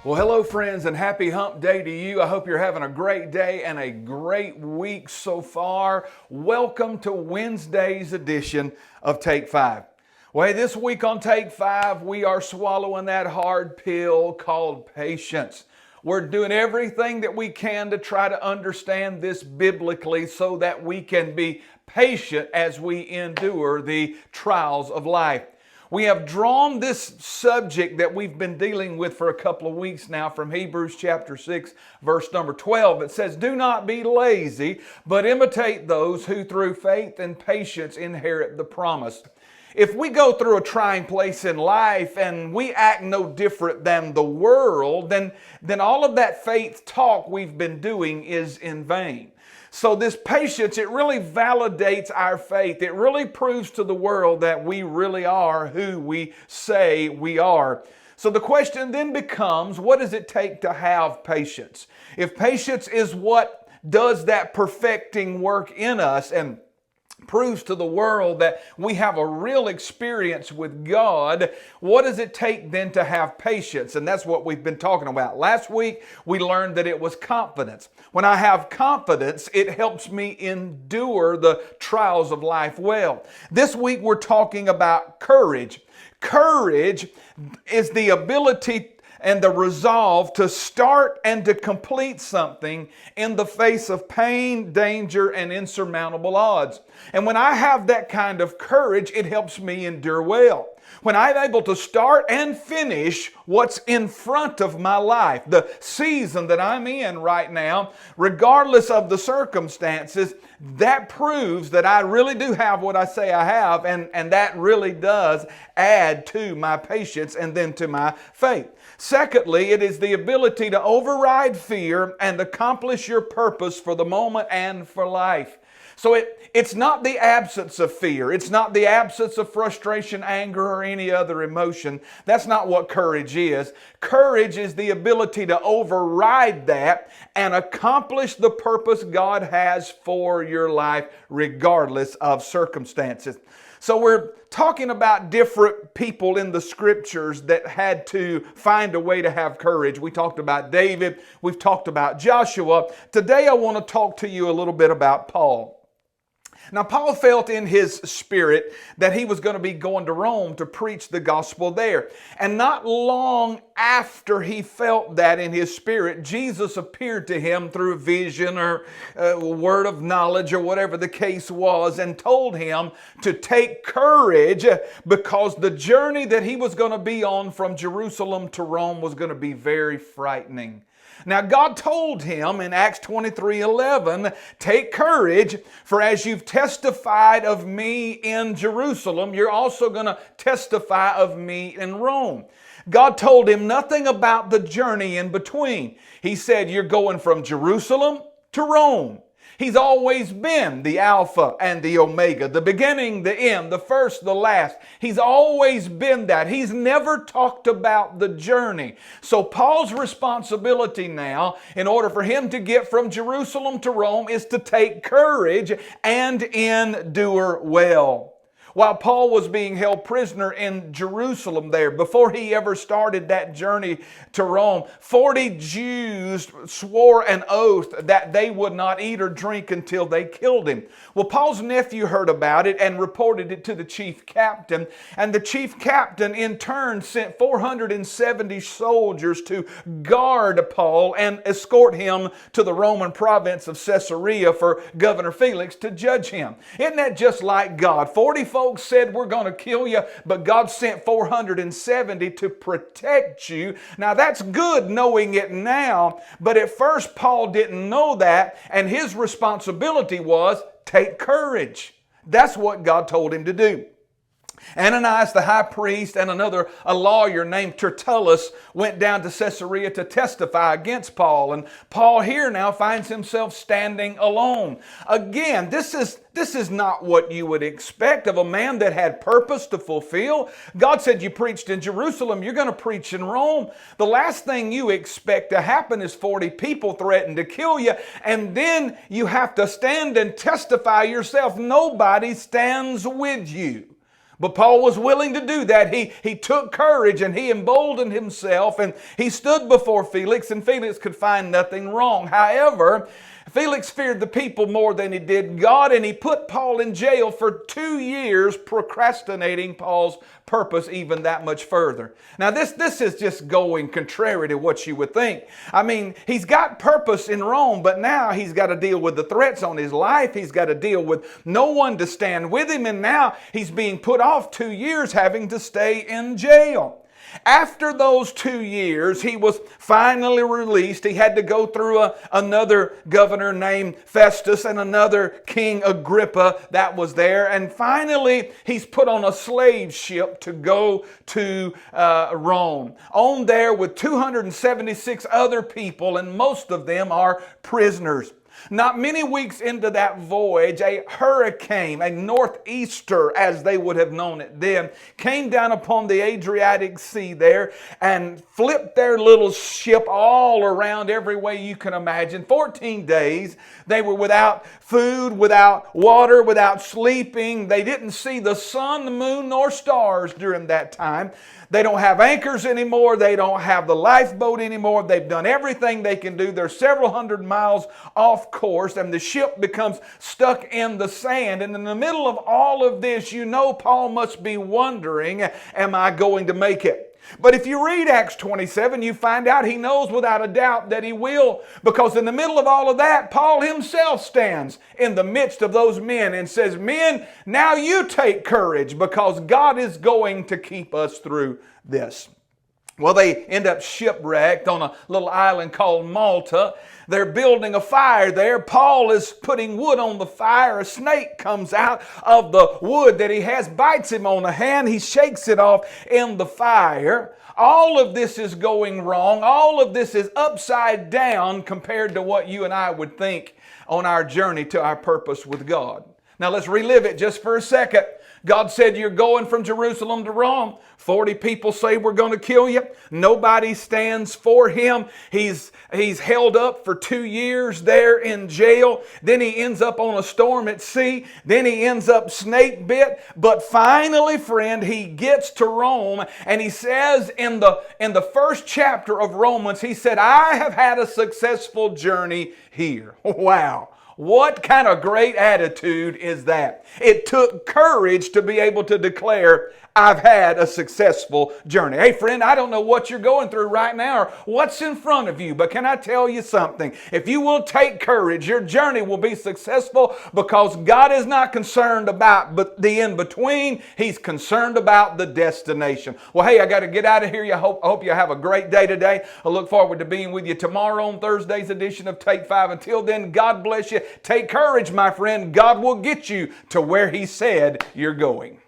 Well, hello friends, and happy hump day to you. I hope you're having a great day and a great week so far. Welcome to Wednesday's edition of Take 5. Well, hey, this week on Take 5, we are swallowing that hard pill called patience. We're doing everything that we can to try to understand this biblically so that we can be patient as we endure the trials of life. We have drawn this subject that we've been dealing with for a couple of weeks now from Hebrews chapter 6, verse number 12. It says, "Do not be lazy, but imitate those who through faith and patience inherit the promise." If we go through a trying place in life and we act no different than the world, then all of that faith talk we've been doing is in vain. So this patience, it really validates our faith. It really proves to the world that we really are who we say we are. So the question then becomes, what does it take to have patience? If patience is what does that perfecting work in us and proves to the world that we have a real experience with God, what does it take then to have patience? And that's what we've been talking about. Last week, we learned that it was confidence. When I have confidence, it helps me endure the trials of life well. This week, we're talking about courage. Courage is the ability and the resolve to start and to complete something in the face of pain, danger, and insurmountable odds. And when I have that kind of courage, it helps me endure well. When I'm able to start and finish what's in front of my life, the season that I'm in right now, regardless of the circumstances, that proves that I really do have what I say I have, and that really does add to my patience and then to my faith. Secondly, it is the ability to override fear and accomplish your purpose for the moment and for life. So it's not the absence of fear. It's not the absence of frustration, anger, or any other emotion. That's not what courage is. Courage is the ability to override that and accomplish the purpose God has for your life regardless of circumstances. So we're talking about different people in the scriptures that had to find a way to have courage. We talked about David. We've talked about Joshua. Today I want to talk to you a little bit about Paul. Now, Paul felt in his spirit that he was going to be going to Rome to preach the gospel there. And not long after he felt that in his spirit, Jesus appeared to him through a vision or a word of knowledge or whatever the case was and told him to take courage because the journey that he was going to be on from Jerusalem to Rome was going to be very frightening. Now, God told him in Acts 23:11, take courage, for as you've testified of me in Jerusalem, you're also going to testify of me in Rome. God told him nothing about the journey in between. He said, you're going from Jerusalem to Rome. He's always been the Alpha and the Omega, the beginning, the end, the first, the last. He's always been that. He's never talked about the journey. So Paul's responsibility now, in order for him to get from Jerusalem to Rome, is to take courage and endure well. While Paul was being held prisoner in Jerusalem there, before he ever started that journey to Rome, 40 Jews swore an oath that they would not eat or drink until they killed him. Well, Paul's nephew heard about it and reported it to the chief captain, and the chief captain in turn sent 470 soldiers to guard Paul and escort him to the Roman province of Caesarea for Governor Felix to judge him. Isn't that just like God? 40 folks said, we're going to kill you, but God sent 470 to protect you. Now that's good knowing it now, but at first Paul didn't know that, and his responsibility was take courage. That's what God told him to do. Ananias the high priest and a lawyer named Tertullus went down to Caesarea to testify against Paul. And Paul here now finds himself standing alone. Again, this is not what you would expect of a man that had purpose to fulfill. God said you preached in Jerusalem, you're going to preach in Rome. The last thing you expect to happen is 40 people threaten to kill you, and then you have to stand and testify yourself. Nobody stands with you. But Paul was willing to do that. He took courage and he emboldened himself, and he stood before Felix, and Felix could find nothing wrong. However, Felix feared the people more than he did God, and he put Paul in jail for 2 years, procrastinating Paul's purpose even that much further. Now this is just going contrary to what you would think. I mean, he's got purpose in Rome, but now he's got to deal with the threats on his life. He's got to deal with no one to stand with him, and now he's being put off 2 years having to stay in jail. After those 2 years, he was finally released. He had to go through another governor named Festus and another King Agrippa that was there. And finally, he's put on a slave ship to go to Rome. On there with 276 other people, and most of them are prisoners. Not many weeks into that voyage, a hurricane, a northeaster as they would have known it then, came down upon the Adriatic Sea there and flipped their little ship all around every way you can imagine. 14 days they were without food, without water, without sleeping. They didn't see the sun, the moon, nor stars during that time. They don't have anchors anymore. They don't have the lifeboat anymore. They've done everything they can do. They're several hundred miles off course, and the ship becomes stuck in the sand. And in the middle of all of this, you know Paul must be wondering, am I going to make it? But if you read Acts 27, you find out he knows without a doubt that he will, because in the middle of all of that, Paul himself stands in the midst of those men and says, "Men, now you take courage, because God is going to keep us through this." Well, they end up shipwrecked on a little island called Malta. They're building a fire there. Paul is putting wood on the fire. A snake comes out of the wood that he has, bites him on the hand. He shakes it off in the fire. All of this is going wrong. All of this is upside down compared to what you and I would think on our journey to our purpose with God. Now let's relive it just for a second. God said, you're going from Jerusalem to Rome. 40 people say we're going to kill you. Nobody stands for him. He's held up for 2 years there in jail. Then he ends up on a storm at sea. Then he ends up snake bit. But finally, friend, he gets to Rome, and he says in the first chapter of Romans, he said, I have had a successful journey here. Wow. What kind of great attitude is that? It took courage to be able to declare, I've had a successful journey. Hey friend, I don't know what you're going through right now or what's in front of you, but can I tell you something? If you will take courage, your journey will be successful, because God is not concerned about the in-between. He's concerned about the destination. Well, hey, I got to get out of here. I hope you have a great day today. I look forward to being with you tomorrow on Thursday's edition of Take 5. Until then, God bless you. Take courage, my friend. God will get you to where He said you're going.